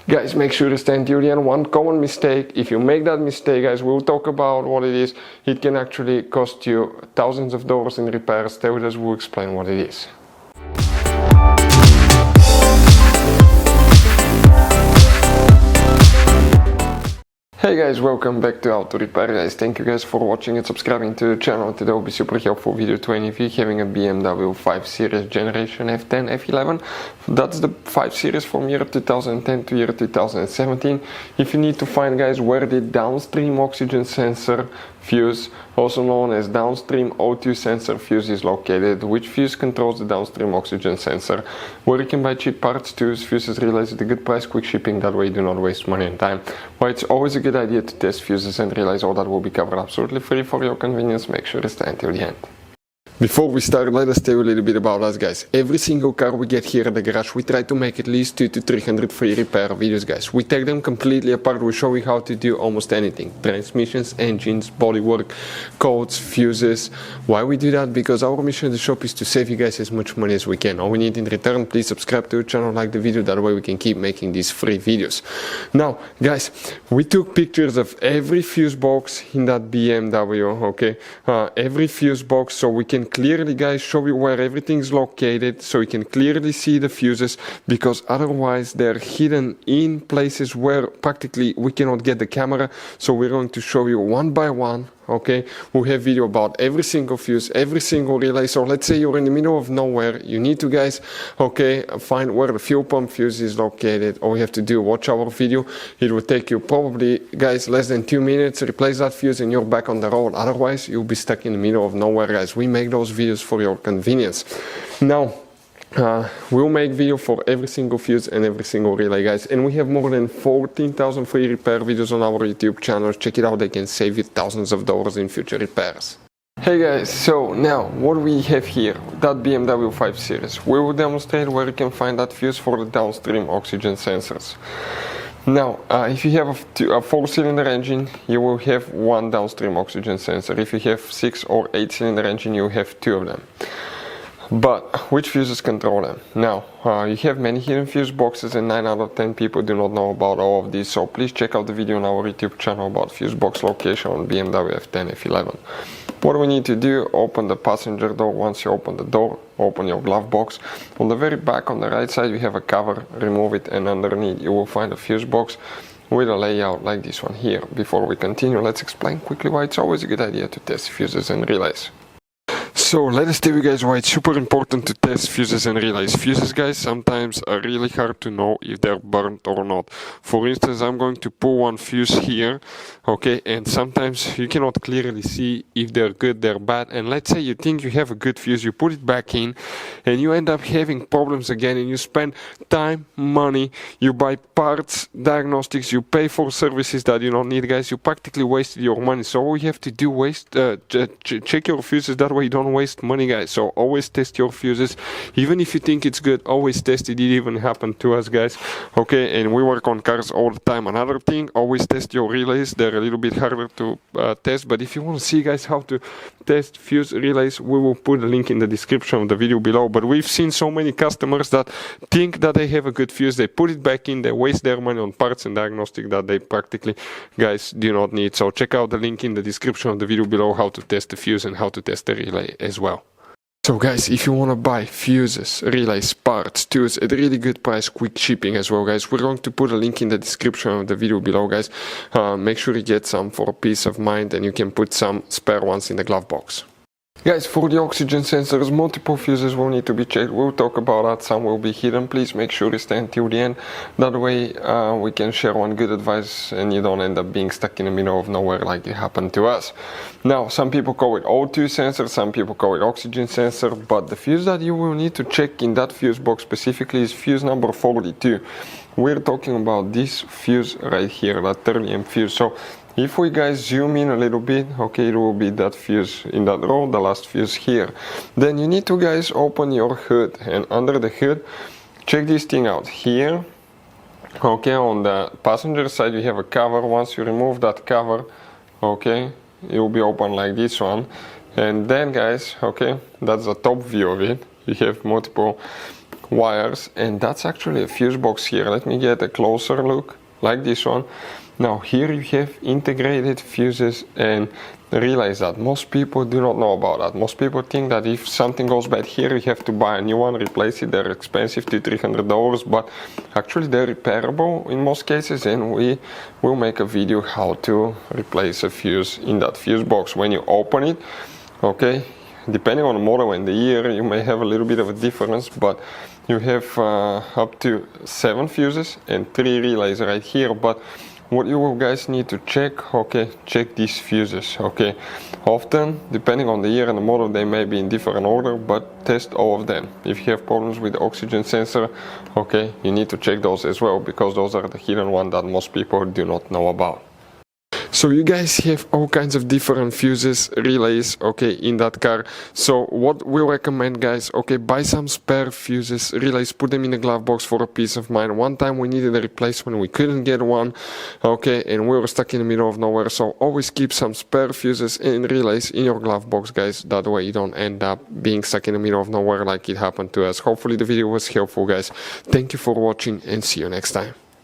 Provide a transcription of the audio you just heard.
Guys, make sure to stay until the end. One common mistake, if you make that mistake, guys, we'll talk about what it is. It can actually cost you thousands of dollars in repairs. Stay with us, we'll explain what it is. Hey guys, welcome back to How to Repair. Guys, thank you guys for watching and subscribing to the channel. Today will be super helpful video to any of you having a BMW 5 Series generation F10 F11. That's the 5 Series from year 2010 to year 2017. If you need to find, guys, where the downstream oxygen sensor fuse, also known as downstream O2 sensor fuse, is located, which fuse controls the downstream oxygen sensor, where you can buy cheap parts, tools, fuses, relays at a good price, quick shipping, that way you do not waste money and time. Why it's always a good idea to test fuses and relays, all that will be covered absolutely free for your convenience. Make sure to stay until the end. Before we start, let us tell you a little bit about us, guys. Every single car we get here at the garage, we try to make at least 200 to 300 free repair videos, guys. We take them completely apart. We show you how to do almost anything. Transmissions, engines, bodywork, codes, fuses. Why we do that? Because our mission in the shop is to save you guys as much money as we can. All we need in return, please subscribe to the channel, like the video, that way we can keep making these free videos. Now, guys, we took pictures of every fuse box in that BMW, okay? Every fuse box, so we can clearly, guys, show you where everything is located, so you can clearly see the fuses, because otherwise they're hidden in places where practically we cannot get the camera. So we're going to show you one by one, okay? We have video about every single fuse, every single relay. So let's say you're in the middle of nowhere, you need to, guys, okay, find where the fuel pump fuse is located. All you have to do, watch our video. It will take you probably, guys, less than 2 minutes, replace that fuse and you're back on the road. Otherwise you'll be stuck in the middle of nowhere, guys. We make those videos for your convenience. Now, we'll make video for every single fuse and every single relay, guys, and we have more than 14,000 free repair videos on our YouTube channel. Check it out, they can save you thousands of dollars in future repairs. Hey guys, so now what we have here, that BMW 5 Series, we will demonstrate where you can find that fuse for the downstream oxygen sensors. Now, if you have a 4-cylinder engine, you will have one downstream oxygen sensor. If you have 6 or 8-cylinder engine, you have 2 of them. But which fuses control them? Now, you have many hidden fuse boxes, and 9 out of 10 people do not know about all of these. So please check out the video on our YouTube channel about fuse box location on BMW F10 F11. What we need to do, open the passenger door. Once you open the door, open your glove box. On the very back on the right side you have a cover, remove it, and underneath you will find a fuse box with a layout like this one here. Before we continue, let's explain quickly why it's always a good idea to test fuses and relays. So let us tell you guys why it's super important to test fuses and relays. Fuses, guys, sometimes are really hard to know if they're burnt or not. For instance, I'm going to pull one fuse here, okay, and sometimes you cannot clearly see if they're good, they're bad. And let's say you think you have a good fuse, you put it back in, and you end up having problems again, and you spend time, money, you buy parts, diagnostics, you pay for services that you don't need, guys. You practically wasted your money. So all you have to do, check your fuses, that way you don't waste money, guys. So always test your fuses, even if you think it's good. Always test it. It even happened to us, guys, okay? And we work on cars all the time. Another thing, always test your relays. They're a little bit harder to test, but if you want to see, guys, how to test fuse relays, we will put a link in the description of the video below. But we've seen so many customers that think that they have a good fuse, they put it back in, they waste their money on parts and diagnostic that they practically, guys, do not need. So check out the link in the description of the video below, how to test the fuse and how to test the relay as well. So guys, if you want to buy fuses, relays, parts, tools at a really good price, quick shipping as well, guys, we're going to put a link in the description of the video below, guys. Make sure you get some for peace of mind, and you can put some spare ones in the glove box. Guys, for the oxygen sensors, multiple fuses will need to be checked. We'll talk about that. Some will be hidden. Please make sure you stay until the end. That way we can share one good advice and you don't end up being stuck in the middle of nowhere like it happened to us. Now, some people call it O2 sensor, some people call it oxygen sensor, but the fuse that you will need to check in that fuse box specifically is fuse number 42. We're talking about this fuse right here, that 30 fuse. So if we, guys, zoom in a little bit, okay, it will be that fuse in that row, the last fuse here. Then you need to, guys, open your hood, and under the hood, check this thing out here. Okay, on the passenger side you have a cover. Once you remove that cover, okay, it will be open like this one. And then, guys, okay, that's the top view of it. You have multiple wires, and that's actually a fuse box here. Let me get a closer look, like this one. Now here you have integrated fuses and relays that most people do not know about that. Most people think that if something goes bad here, you have to buy a new one, replace it. They're expensive, $200-300, but actually they're repairable in most cases, and we will make a video how to replace a fuse in that fuse box. When you open it, okay, depending on the model and the year, you may have a little bit of a difference, but you have up to 7 fuses and 3 relays right here. But what you will guys need to check, okay, check these fuses, okay. Often, depending on the year and the model, they may be in different order, but test all of them. If you have problems with the oxygen sensor, okay, you need to check those as well, because those are the hidden ones that most people do not know about. So you guys have all kinds of different fuses, relays, okay, in that car. So what we recommend, guys, okay, buy some spare fuses, relays, put them in a glove box for a peace of mind. One time we needed a replacement, we couldn't get one, okay, and we were stuck in the middle of nowhere. So always keep some spare fuses and relays in your glove box, guys. That way you don't end up being stuck in the middle of nowhere like it happened to us. Hopefully the video was helpful, guys. Thank you for watching, and see you next time.